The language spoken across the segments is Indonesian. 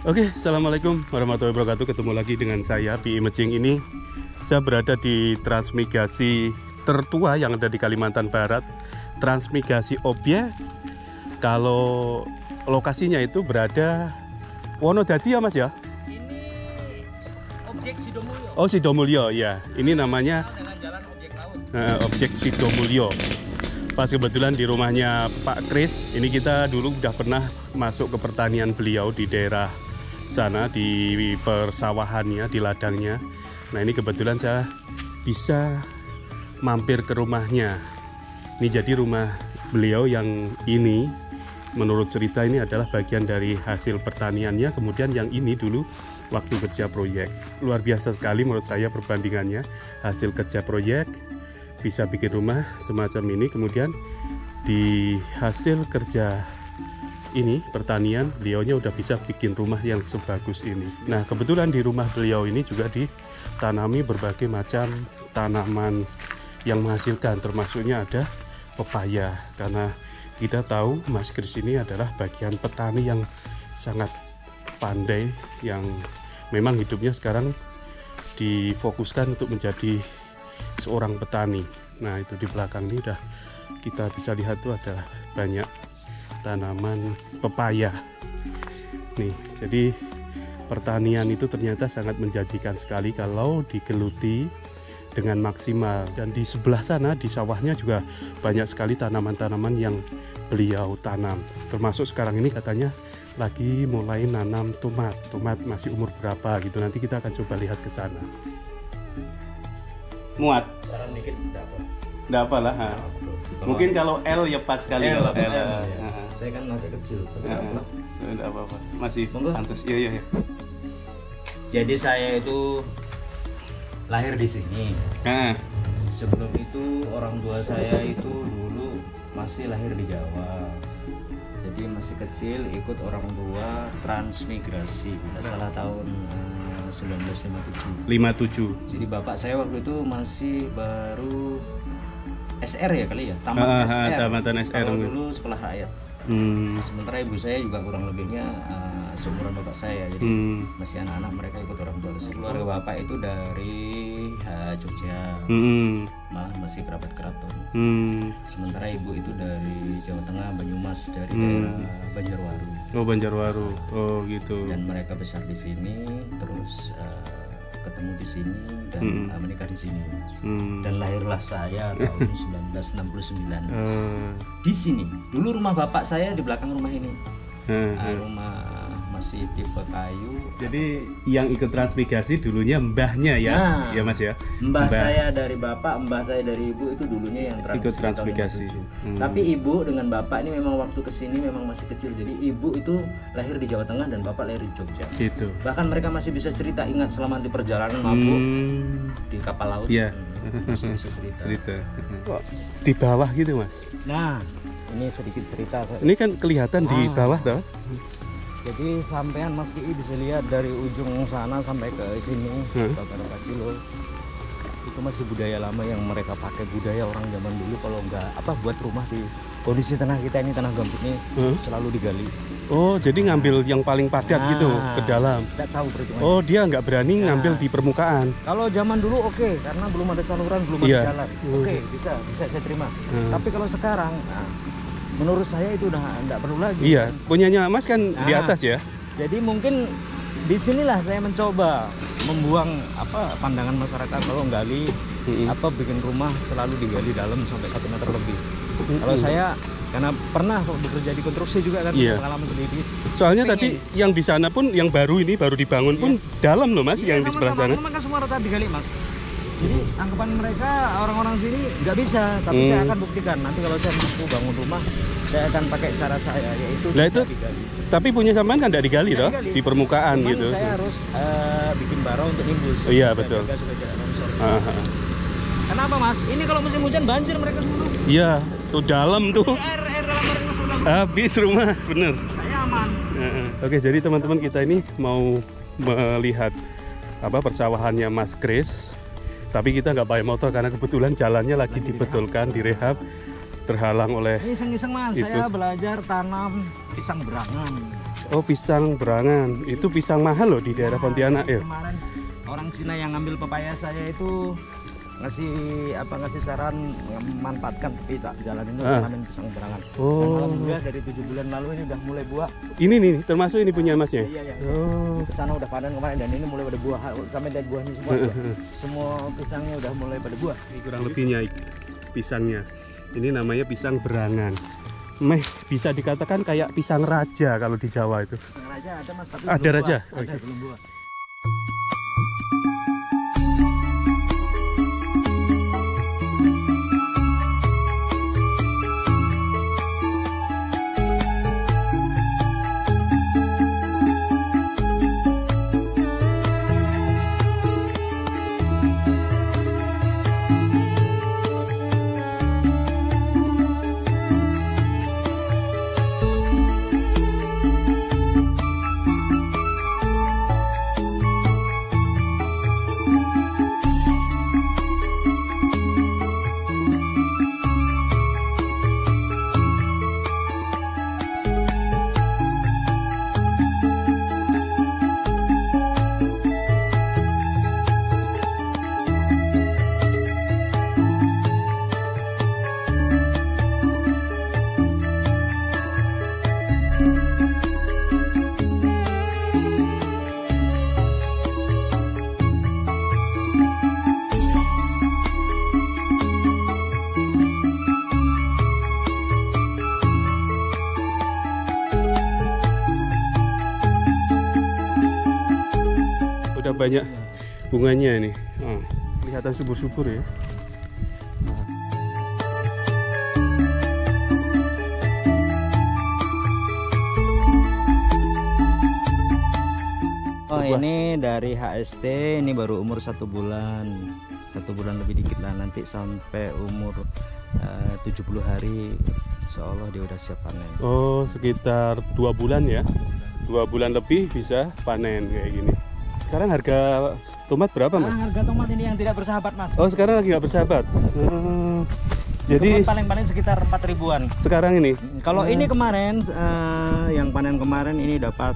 Oke, assalamualaikum warahmatullahi wabarakatuh. Ketemu lagi dengan saya Pi Imaging. Ini saya berada di transmigrasi tertua yang ada di Kalimantan Barat, transmigrasi objek. Kalau lokasinya itu berada Wonodadi ya Mas ya? Ini objek Sidomulyo. Oh, Sidomulyo ya. Ini namanya dengan jalan objek laut. objek Sidomulyo. Pas kebetulan di rumahnya Pak Kris. Ini kita dulu udah pernah masuk ke pertanian beliau di daerah sana, di persawahannya, di ladangnya. Nah, ini kebetulan saya bisa mampir ke rumahnya. Ini jadi rumah beliau yang ini, menurut cerita ini adalah bagian dari hasil pertaniannya. Kemudian yang ini dulu waktu kerja proyek. Luar biasa sekali menurut saya perbandingannya. Hasil kerja proyek bisa bikin rumah semacam ini. Kemudian di hasil kerja ini pertanian, beliaunya udah bisa bikin rumah yang sebagus ini. Nah, kebetulan di rumah beliau ini juga ditanami berbagai macam tanaman yang menghasilkan, termasuknya ada pepaya. Karena kita tahu Mas Kris ini adalah bagian petani yang sangat pandai, yang memang hidupnya sekarang difokuskan untuk menjadi seorang petani. Nah, itu di belakang ini udah kita bisa lihat tuh ada banyak tanaman pepaya nih. Jadi pertanian itu ternyata sangat menjanjikan sekali kalau digeluti dengan maksimal. Dan di sebelah sana di sawahnya juga banyak sekali tanaman-tanaman yang beliau tanam, termasuk sekarang ini katanya lagi mulai nanam tomat. Tomat masih umur berapa gitu, nanti kita akan coba lihat ke sana. Muat Saran dikit enggak apalah. Mungkin kalau L ya pas kali. Kalau L. Ya. Saya kan agak kecil, tapi enggak apa-apa. Masih pantas. Iya. Jadi saya itu lahir di sini. Sebelum itu orang tua saya itu dulu masih lahir di Jawa. Jadi masih kecil ikut orang tua transmigrasi. Tidak salah tahun 1957. Jadi bapak saya waktu itu masih baru SR ya kali ya, tamat SR. Tamatan SR. Kalau dulu sekolah rakyat. Sementara ibu saya juga kurang lebihnya seumuran bapak saya, jadi masih anak-anak, mereka ikut orang tua. Keluarga bapak itu dari Jogja, malah masih kerabat keraton. Sementara ibu itu dari Jawa Tengah, Banyumas, dari daerah Banjarwaru. Oh, Banjarwaru. Oh, gitu. Dan mereka besar di sini, terus ketemu di sini dan menikah di sini. Dan lahirlah saya tahun 1969 di sini. Dulu rumah bapak saya di belakang rumah ini. Rumah masih tipe kayu. Jadi yang ikut transmigrasi dulunya mbahnya ya, ya Mas ya. Mbah saya dari bapak, mbah saya dari ibu itu dulunya yang ikut transmigrasi. Tapi ibu dengan bapak ini memang waktu kesini memang masih kecil. Jadi ibu itu lahir di Jawa Tengah dan bapak lahir di Jogja. Gitu. Bahkan mereka masih bisa cerita, ingat selama di perjalanan mabuk di kapal laut. Iya. Masih bisa cerita. Di bawah gitu Mas. Nah, ini sedikit cerita. Ini kan kelihatan di bawah toh. Jadi sampean Mas Ki bisa lihat dari ujung sana sampai ke sini beberapa kilo. Itu masih budaya lama yang mereka pakai, budaya orang zaman dulu. Kalau nggak buat rumah di kondisi tanah kita ini, tanah gambut ini selalu digali. Oh, jadi ngambil yang paling padat gitu ke dalam. Tidak tahu perhitungannya. Oh, dia nggak berani ngambil di permukaan. Kalau zaman dulu oke, karena belum ada saluran, belum ada jalan. Oke, bisa saya terima. Tapi kalau sekarang, menurut saya itu udah nggak perlu lagi. Iya, punyanya Mas kan di atas ya. Jadi mungkin disinilah saya mencoba membuang pandangan masyarakat kalau gali atau bikin rumah selalu digali dalam sampai 1 meter lebih. Kalau saya karena pernah bekerja di konstruksi juga kan, pengalaman sendiri. Soalnya tadi yang di sana pun yang baru dibangun pun dalam loh Mas, yang di sebelah sana. Memang semua rata digali Mas. Jadi anggapan mereka orang-orang sini nggak bisa, tapi saya akan buktikan. Nanti kalau saya mampu bangun rumah, saya akan pakai cara saya, yaitu Nah itu, digali. tapi punya sampean kan tidak digali toh, digali. di permukaan Cuman gitu. saya harus bikin bara untuk nimbus. Oh, iya, Saya betul. jaga supaya tidak longsor. Aha. Kenapa Mas? Ini kalau musim hujan banjir mereka semua. Iya, tuh dalam tuh. Air dalam rumah sudah Habis rumah, bener. saya aman. Oke, jadi teman-teman kita ini mau melihat apa persawahannya Mas Kris. Tapi kita nggak pakai motor karena kebetulan jalannya lagi dibetulkan, direhab, terhalang oleh. Ini iseng-iseng Mas, Itu. saya belajar tanam pisang berangan. Oh, pisang berangan. Itu pisang mahal loh di daerah Pontianak ya. Kemarin orang Cina yang ngambil pepaya saya itu ngasih saran memanfaatkan tepi tak jalan itu tanamin pisang berangan. Dan Oh. alhamdulillah dari 7 bulan lalu ini udah mulai buah. Ini nih, termasuk ini punya Masnya. Iya. Oh. Kesana udah panen kemarin dan ini mulai pada buah sampai dari buahnya semua. Semua pisangnya udah mulai pada buah. Ini kurang lebihnya pisangnya. Ini namanya pisang berangan. Meh bisa dikatakan kayak pisang raja kalau di Jawa itu. Pisang raja ada Mas, tapi Ada belum raja? buah. Ada, belum buah. Udah banyak bunganya ini. Oh, kelihatan subur-subur ya. Oh ini dari HST, ini baru umur 1 bulan, 1 bulan lebih dikit lah, nanti sampai umur 70 hari insya Allah dia udah siap panen. Oh, sekitar 2 bulan ya. 2 bulan lebih bisa panen kayak gini. Sekarang harga tomat berapa Mas? Harga tomat ini yang tidak bersahabat Mas. Oh, sekarang lagi nggak bersahabat. Jadi paling sekitar 4 ribuan. sekarang ini. Kalau ini kemarin yang panen kemarin ini dapat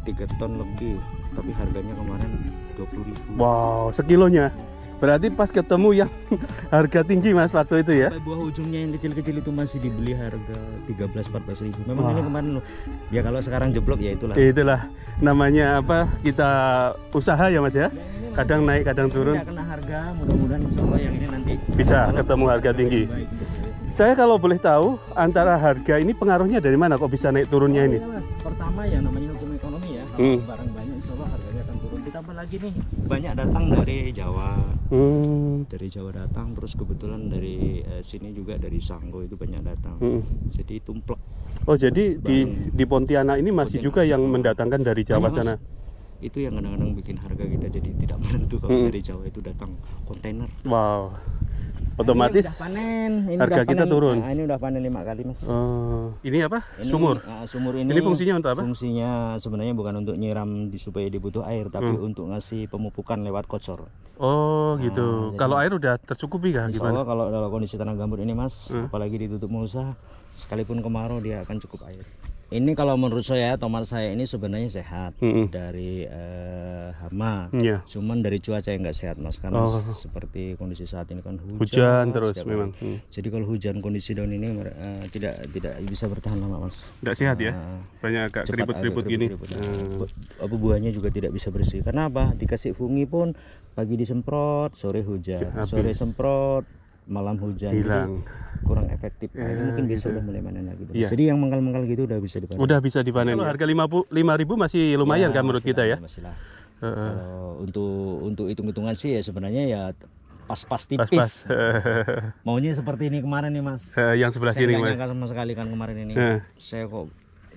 3 ton lebih, tapi harganya kemarin 20.000. Wow, sekilonya. Berarti pas ketemu yang harga tinggi Mas waktu itu ya. Sampai buah ujungnya yang kecil-kecil itu masih dibeli harga 13-14 ribu. Memang ini kemarin loh. Ya kalau sekarang jeblok ya itulah. Itulah namanya apa, kita usaha ya Mas ya. Kadang naik kadang turun. Tidak kena harga, mudah-mudahan insya Allah yang ini nanti Bisa ketemu harga tinggi. baik. Saya kalau boleh tahu, antara harga ini pengaruhnya dari mana kok bisa naik turunnya ini? Iya, Mas. Pertama ya namanya hukum ekonomi ya. Kalau barang banyak insya Allah harganya akan turun. Ditambah lagi nih banyak datang dari Jawa. Dari Jawa datang, terus kebetulan dari sini juga dari Sanggo itu banyak datang. Jadi tumplek. Oh jadi di Pontianak ini masih juga yang mendatangkan dari Jawa Banyak, Mas. sana. Itu yang kadang-kadang bikin harga kita jadi tidak menentu kalau dari Jawa itu datang kontainer. Wow. Otomatis Ini udah panen. Ini harga udah kita panen. turun. Nah, ini udah panen 5 kali Mas. Ini apa? Ini, Sumur. Sumur ini. Ini fungsinya untuk apa? Fungsinya sebenarnya bukan untuk nyiram supaya dibutuh air, tapi untuk ngasih pemupukan lewat kocor. Oh gitu. jadi- Kalau air udah tercukupi kah Insya gimana? Allah kalau dalam kondisi tanah gambut ini Mas, apalagi ditutup mulsa, sekalipun kemarau dia akan cukup air. Ini kalau menurut saya tomat saya ini sebenarnya sehat dari hama. Iya. Cuman dari cuaca yang nggak sehat Mas, karena seperti kondisi saat ini kan Hujan terus setiap memang. hari. Jadi kalau hujan kondisi daun ini tidak bisa bertahan lama Mas. Nggak sehat ya? Banyak agak Cepat keriput-keriput agak gini. keriput-keriput. Buahnya juga tidak bisa bersih. Karena apa? Dikasih fungi pun pagi disemprot, sore hujan, sore semprot, malam hujan. Hilang. Jadi kurang efektif. Nah, itu mungkin besok udah mulai panen lagi. Iya. Jadi yang mengkal-mengkal gitu udah bisa dipanen. Udah bisa dipanen. Kalau harga 5.000 masih lumayan kan menurut kita ya? Masih lah. Kalau untuk hitung-hitungan sih ya sebenarnya ya pas-pas tipis. Pas-pas. Maunya seperti ini kemarin nih Mas. Yang sebelah Saya sini nggak Mas. nyangka sama sekali kan kemarin ini. Saya kok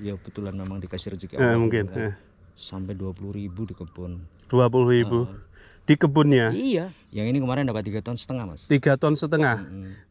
ya betulan memang dikasih rezeki Mungkin. Kan. Sampai 20.000 di kebun. 20.000 di kebunnya. Iya, yang ini kemarin dapat 3,5 ton Mas. 3,5 ton.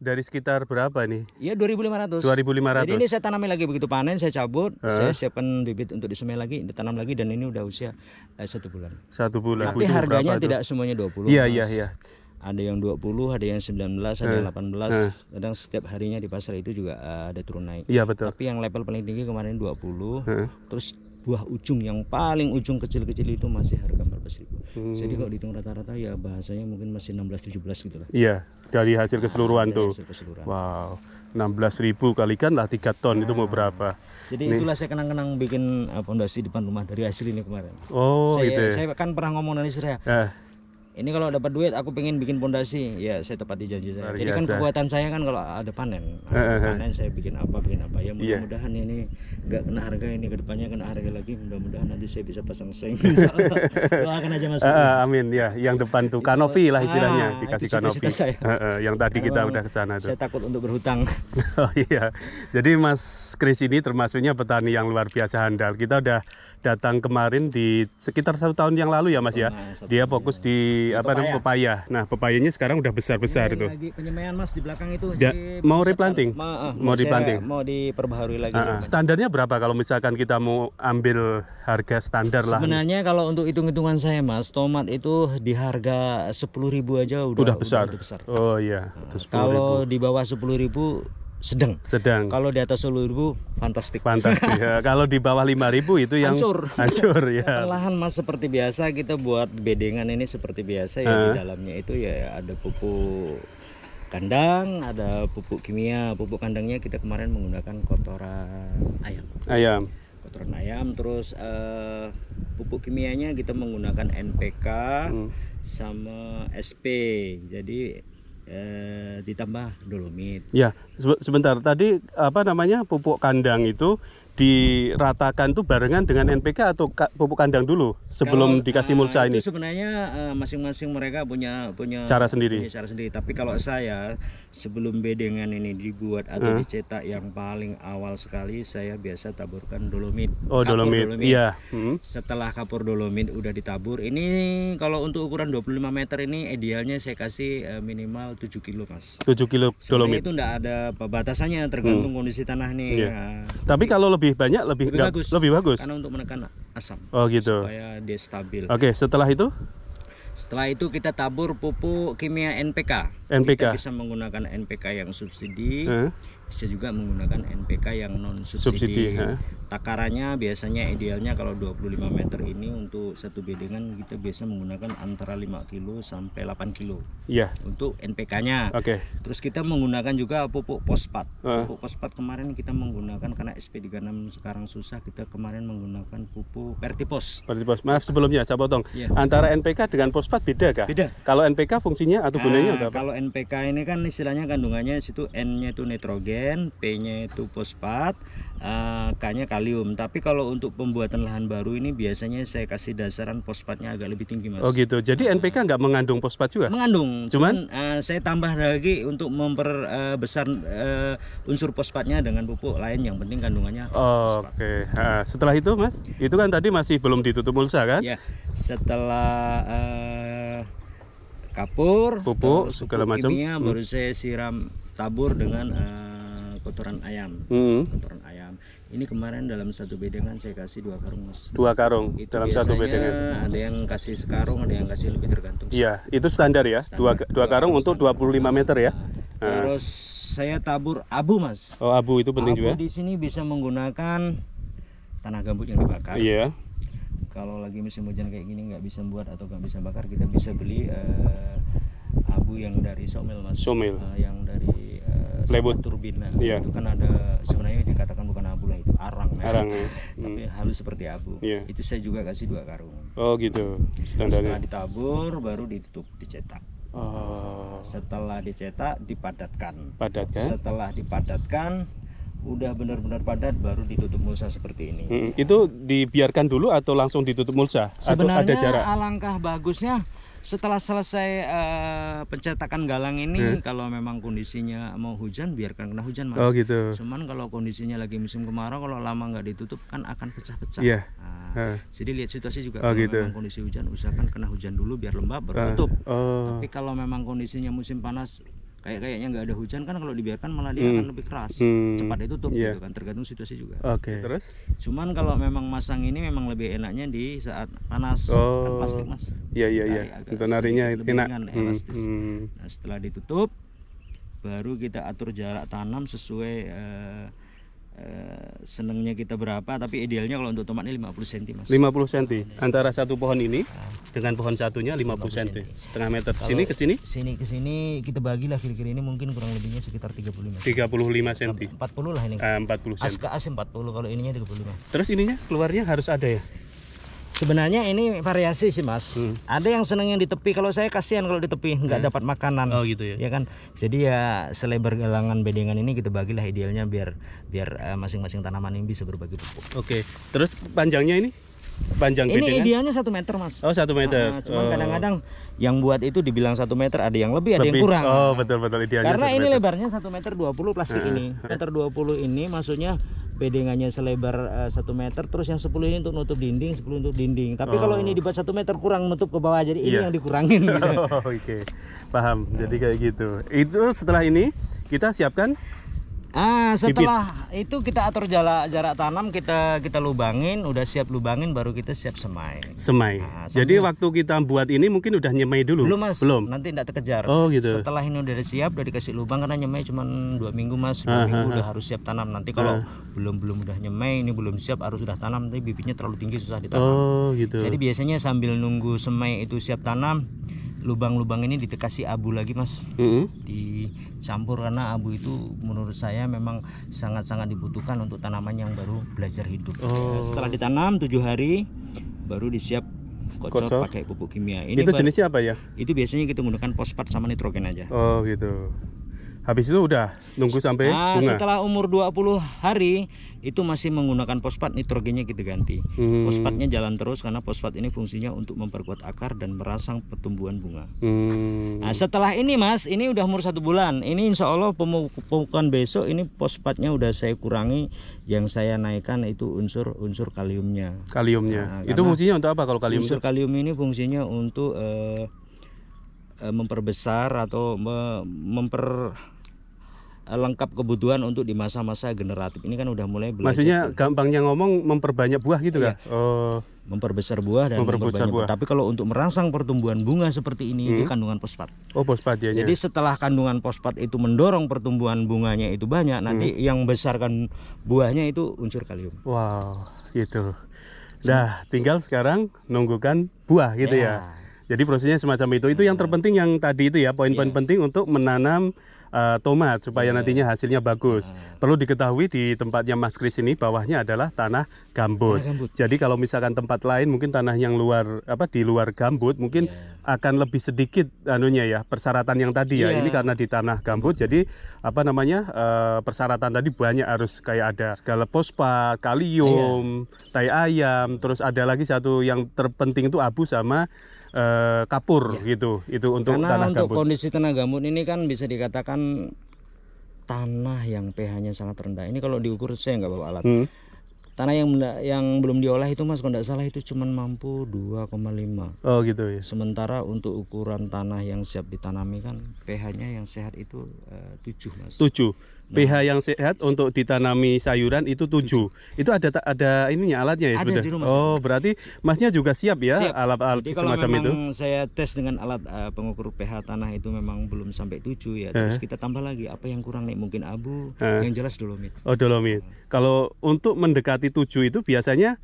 Dari sekitar berapa nih? Iya 2.500. 2.500. Jadi ini saya tanami lagi, begitu panen saya cabut, saya siapkan bibit untuk disemai lagi, ditanam lagi, dan ini udah usia 1 bulan. 1 bulan. Tapi harganya tidak semuanya 20. Iya, iya. Ada yang 20, ada yang 19, ada yang 18. Kadang setiap harinya di pasar itu juga ada turun naik. Iya betul. Tapi yang level paling tinggi kemarin 20. Terus buah ujung yang paling ujung kecil-kecil itu masih harga 14.000. Jadi kalau dihitung rata-rata ya bahasanya mungkin masih 16-17 gitu lah. Iya, dari hasil keseluruhan tuh. Hasil keseluruhan. Wow, 16.000 kalikan lah 3 ton itu mau berapa? Jadi itulah saya kenang-kenang bikin pondasi depan rumah dari hasil ini kemarin. Oh, saya, gitu. Saya kan pernah ngomong dari istri saya. Ini kalau dapat duit aku pengen bikin pondasi, ya saya tepati janji saya. Jadi kan kekuatan saya kan kalau ada panen, panen saya bikin apa ya mudah-mudahan ini nggak kena harga, ini kedepannya kena harga lagi, mudah-mudahan nanti saya bisa pasang seng. Doakan aja Mas. Amin ya, yang depan tuh kanopi lah istilahnya, dikasih kanopi. Yang tadi kita udah ke sana tuh. Saya takut untuk berhutang. Oh iya, jadi Mas Kris ini termasuknya petani yang luar biasa handal. Kita udah datang kemarin di sekitar 1 tahun yang lalu ya Mas ya. Dia fokus di apa namanya pepaya. Nah pepayanya sekarang udah besar-besar itu. Lagi penyemaian Mas di belakang itu. Mau replanting? Mau replanting? Mau diperbaharui lagi. Standarnya berapa kalau misalkan kita mau ambil harga standar lah? Sebenarnya kalau untuk hitung-hitungan saya Mas, tomat itu di harga 10.000 aja udah besar. Oh iya. Kalau di bawah 10.000 sedang. Kalau di atas 10.000 fantastik. Ya. Kalau di bawah 5.000 itu yang hancur ya. Lahan Mas seperti biasa kita buat bedengan ini seperti biasa ya, di dalamnya itu ya ada pupuk kandang, ada pupuk kimia. Pupuk kandangnya kita kemarin menggunakan kotoran ayam. Kotoran ayam, terus pupuk kimianya kita menggunakan NPK sama SP. Jadi ditambah dolomit. Ya, sebentar. Tadi apa namanya pupuk kandang itu diratakan tuh barengan dengan NPK atau pupuk kandang dulu sebelum dikasih mulsa ini? Itu sebenarnya masing-masing mereka punya cara sendiri. Tapi kalau saya sebelum bedengan ini dibuat atau dicetak, yang paling awal sekali saya biasa taburkan dolomit. Oh, dolomit. Iya. Setelah kapur dolomit udah ditabur, ini kalau untuk ukuran 25 meter ini idealnya saya kasih minimal 7 kilo Mas. 7 kilo dolomit. Itu enggak ada batasannya, tergantung kondisi tanah nih. Tapi kalau lebih banyak lebih bagus karena untuk menekan asam. Oh gitu. Supaya dia stabil. Oke, setelah itu? Setelah itu kita tabur pupuk kimia NPK. Kita bisa menggunakan NPK yang subsidi, bisa juga menggunakan NPK yang non subsidi. Takarannya biasanya idealnya kalau 25 meter ini untuk satu bedengan kita biasa menggunakan antara 5 kilo sampai 8 kilo. Iya. Untuk NPK-nya. Terus kita menggunakan juga pupuk fosfat. Pupuk fosfat kemarin kita menggunakan karena SP36 sekarang susah, kita kemarin menggunakan pupuk Vertipos. Maaf sebelumnya saya potong. Antara NPK dengan fosfat beda kah? Beda. Kalau NPK fungsinya atau gunanya apa? Kalau NPK ini kan istilahnya kandungannya situ, N-nya itu nitrogen, P-nya itu fosfat, K-nya kalium. Tapi kalau untuk pembuatan lahan baru ini biasanya saya kasih dasaran fosfatnya agak lebih tinggi Mas. Oh gitu. Jadi NPK nggak mengandung fosfat juga? Mengandung. Cuman saya tambah lagi untuk memperbesar unsur fosfatnya dengan pupuk lain, yang penting kandungannya fosfat. Setelah itu Mas, itu kan tadi masih belum ditutup mulsa kan? Ya. Setelah kapur, pupuk segala macam kimia, baru saya siram tabur dengan kotoran ayam. Kotoran ayam. Ini kemarin dalam satu bedengan saya kasih 2 karung Mas. 2 karung itu dalam satu bedengan. Ada yang kasih sekarung, ada yang kasih lebih, tergantung. Iya, itu standar ya. 2 karung untuk 25 meter ya. Terus saya tabur abu Mas. Oh, abu itu penting juga. Abu di sini bisa menggunakan tanah gambut yang dibakar. Iya. Kalau lagi musim hujan kayak gini nggak bisa buat atau nggak bisa bakar, kita bisa beli abu yang dari sawmill Mas. Sawmill. Yang dari plywood turbina. Iya. Itu kan ada, sebenarnya dikatakan bukan abu lah, itu arang. Arang. Tapi halus seperti abu. Iya. Itu saya juga kasih 2 karung. Oh gitu. Standarnya. Setelah ditabur baru ditutup, dicetak. Oh. Setelah dicetak dipadatkan. Setelah dipadatkan udah benar-benar padat baru ditutup mulsa seperti ini. Itu dibiarkan dulu atau langsung ditutup mulsa? Sebenarnya atau ada jarak? Alangkah bagusnya Setelah selesai pencetakan galang ini, kalau memang kondisinya mau hujan, biarkan kena hujan, Mas. Oh gitu. Cuman kalau kondisinya lagi musim kemarau, kalau lama nggak ditutup kan akan pecah-pecah. Iya. Jadi lihat situasi juga. Oh, kalau gitu. memang kondisi hujan, usahakan kena hujan dulu biar lembab baru tutup. Tapi kalau memang kondisinya musim panas, kayaknya nggak ada hujan kan, kalau dibiarkan malah dia akan lebih keras, cepat ditutup gitu kan, tergantung situasi juga. Oke. Terus? Cuman kalau memang masang ini memang lebih enaknya di saat panas, kan plastik, Mas. Iya. Untuk narinya lebih enak. ringan, elastis. Nah, setelah ditutup, baru kita atur jarak tanam sesuai senengnya kita berapa, tapi idealnya kalau untuk tomat ini 50 cm, Mas. 50 cm antara satu pohon ini dengan pohon satunya 50 cm, setengah meter. Sini ke sini? Sini ke sini kita bagilah kira-kira ini mungkin kurang lebihnya sekitar 35 cm. 40 lah ini. 40 cm. As ke as 40, kalau ininya 35. Terus ininya keluarnya harus ada ya? Sebenarnya ini variasi sih, Mas. Ada yang seneng yang di tepi. Kalau saya kasihan kalau di tepi nggak dapat makanan. Oh gitu ya. Ya kan. Jadi ya selebar galangan bedengan ini kita bagilah idealnya biar masing-masing tanaman ini bisa berbagi pupuk. Oke. Terus panjangnya ini? Panjang ini bedengan? idealnya 1 meter, Mas. Oh 1 meter. Cuman kadang-kadang yang buat itu dibilang 1 meter, ada yang lebih, ada yang kurang. Oh betul idealnya. Karena ini lebarnya 1 meter 20 plastik ini. Meter 20 ini maksudnya bedengannya selebar 1 meter, terus yang 10 ini untuk nutup dinding, 10 untuk dinding. Tapi kalau ini dibuat 1 meter kurang nutup ke bawah, jadi ini yang dikurangin gitu. Oke. Paham. Jadi kayak gitu. Itu setelah ini kita siapkan. Setelah itu kita atur jarak tanam, kita lubangin, udah siap lubangin, baru kita siap semai. Jadi waktu kita buat ini mungkin udah nyemai dulu. Belum, Mas. Nanti tidak terkejar. Oh gitu. Setelah ini udah siap, udah dikasih lubang, karena nyemai cuma 2 minggu, Mas. 2 minggu udah harus siap tanam. Nanti kalau belum udah nyemai, ini belum siap, harus sudah tanam, nanti bibitnya terlalu tinggi, susah ditanam. Oh gitu. Jadi biasanya sambil nunggu semai itu siap tanam, lubang-lubang ini dikasih abu lagi, Mas. Dicampur, karena abu itu menurut saya memang sangat-sangat dibutuhkan untuk tanaman yang baru belajar hidup. Setelah ditanam 7 hari baru disiap kocor pakai pupuk kimia. Itu jenisnya apa ya? Itu biasanya kita menggunakan fosfat sama nitrogen aja. Oh gitu. Habis itu udah nunggu sampai bunga. Setelah umur 20 hari itu masih menggunakan fosfat, nitrogennya kita ganti. Fosfatnya jalan terus, karena fosfat ini fungsinya untuk memperkuat akar dan merangsang pertumbuhan bunga. Nah, setelah ini, Mas, ini udah umur 1 bulan. Ini insya Allah pemupukan besok ini fosfatnya udah saya kurangi, yang saya naikkan itu unsur kaliumnya. Nah, itu fungsinya untuk apa kalau kalium? Unsur kalium ini fungsinya untuk memperbesar atau lengkap kebutuhan untuk di masa-masa generatif. Ini kan udah mulai belajar. Maksudnya gampangnya ngomong memperbanyak buah gitu kan? Memperbesar buah dan memperbanyak buah. Tapi kalau untuk merangsang pertumbuhan bunga seperti ini, itu kandungan fosfat. Oh, fosfat ya. Jadi setelah kandungan fosfat itu mendorong pertumbuhan bunganya itu banyak, nanti yang besarkan buahnya itu unsur kalium. Wow, gitu. Nah, tinggal sekarang nunggukan buah gitu ya. Jadi prosesnya semacam itu. Itu yang terpenting yang tadi itu ya, poin-poin penting untuk menanam tomat supaya nantinya hasilnya bagus. Perlu diketahui di tempatnya Mas Kris ini bawahnya adalah tanah gambut. Jadi kalau misalkan tempat lain mungkin tanah yang di luar gambut mungkin akan lebih sedikit persyaratan yang tadi ya. Ini karena di tanah gambut, jadi persyaratan tadi banyak, harus kayak ada segala fosfat, kalium, tai ayam, terus ada lagi satu yang terpenting itu abu sama kapur gitu. Itu untuk karena tanah untuk gambut. kondisi tanah gambut ini kan bisa dikatakan tanah yang pH-nya sangat rendah. Ini kalau diukur saya nggak bawa alat. Tanah yang belum diolah itu, Mas, kalau nggak salah itu cuma mampu 2,5. Oh gitu ya. Sementara untuk ukuran tanah yang siap ditanami kan pH-nya yang sehat itu 7, Mas. 7. pH yang sehat untuk ditanami sayuran itu 7. Itu ada ininya, alatnya ya? Ada di rumah. Oh, berarti Masnya juga siap ya alat-alat semacam itu? Kalau saya tes dengan alat pengukur pH tanah itu memang belum sampai 7 ya. Terus kita tambah lagi apa yang kurang nih, mungkin abu, yang jelas dolomit. Oh, dolomit. Kalau untuk mendekati 7 itu biasanya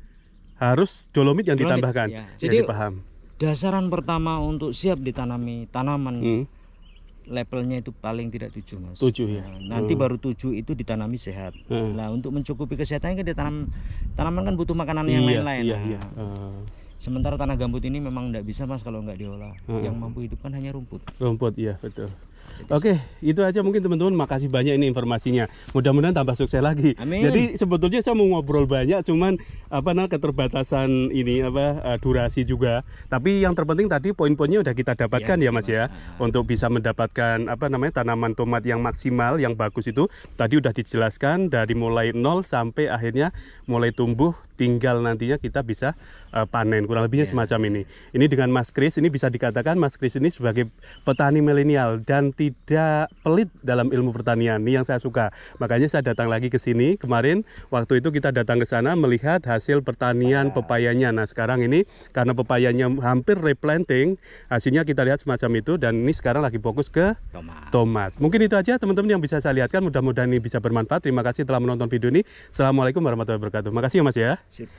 harus dolomit yang ditambahkan. Ya. Jadi paham. Dasaran pertama untuk siap ditanami tanaman levelnya itu paling tidak 7, Mas. 7 ya. Nanti baru 7 itu ditanami sehat. Nah, untuk mencukupi kesehatannya kita tanaman kan butuh makanan yang lain-lain. Sementara tanah gambut ini memang tidak bisa, Mas, kalau nggak diolah. Yang mampu hidup kan hanya rumput. Rumput, iya betul. Oke, itu aja mungkin teman-teman. Makasih banyak ini informasinya. Mudah-mudahan tambah sukses lagi. Amin. Jadi sebetulnya saya mau ngobrol banyak, cuman keterbatasan ini durasi juga. Tapi yang terpenting tadi poin-poinnya udah kita dapatkan ya Mas ya. Untuk bisa mendapatkan tanaman tomat yang maksimal, yang bagus itu tadi udah dijelaskan dari mulai nol sampai akhirnya mulai tumbuh, tinggal nantinya kita bisa panen, kurang lebihnya semacam ini. Ini dengan Mas Kris, ini bisa dikatakan Mas Kris ini sebagai petani milenial dan tidak pelit dalam ilmu pertanian. Ini yang saya suka. Makanya saya datang lagi ke sini kemarin. Waktu itu kita datang ke sana melihat hasil pertanian pepayanya. Nah sekarang ini karena pepayanya hampir replanting, hasilnya kita lihat semacam itu. Dan ini sekarang lagi fokus ke tomat. Mungkin itu aja teman-teman yang bisa saya lihatkan. Mudah-mudahan ini bisa bermanfaat. Terima kasih telah menonton video ini. Assalamualaikum warahmatullahi wabarakatuh. Makasih ya Mas ya. Sip.